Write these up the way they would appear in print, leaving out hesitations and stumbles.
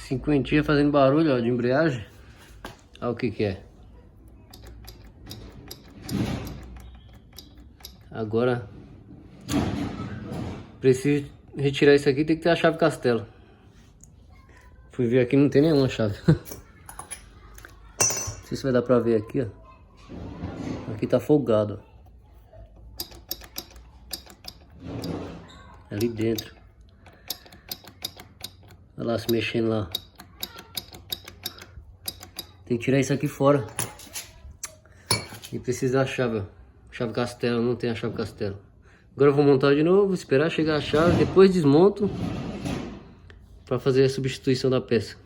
Cinquentinha fazendo barulho, ó, de embreagem. Olha o que que é. Agora preciso retirar isso aqui, tem que ter a chave castelo. Fui ver aqui, não tem nenhuma chave. Não sei se vai dar pra ver aqui, ó. Aqui tá folgado, ó. Ali dentro. Olha lá se mexendo lá. Tem que tirar isso aqui fora. E precisa da chave, ó. Chave castelo, não tem a chave castelo. Agora eu vou montar de novo, esperar chegar a chave, depois desmonto para fazer a substituição da peça.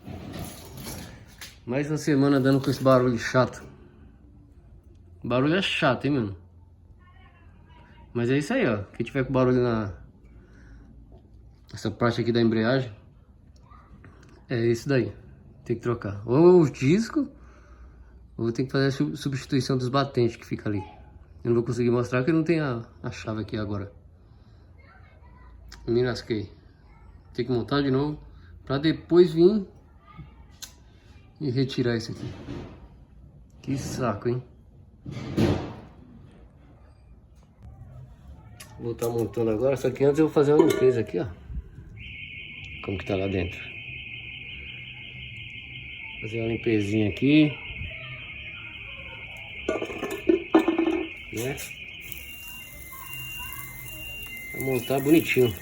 Mais uma semana dando com esse barulho chato. O barulho é chato, hein, mano? Mas é isso aí, ó. Quem tiver com barulho essa parte aqui da embreagem, é isso daí. Tem que trocar. Ou os discos, ou tem que fazer a substituição dos batentes que fica ali. Eu não vou conseguir mostrar porque não tem a chave aqui agora. Me lasquei. Tem que montar de novo para depois vir e retirar isso aqui. Que saco, hein? Vou estar montando agora, só que antes eu vou fazer uma limpeza aqui, ó. Como que tá lá dentro. Fazer uma limpezinha aqui. Né? Pra montar bonitinho.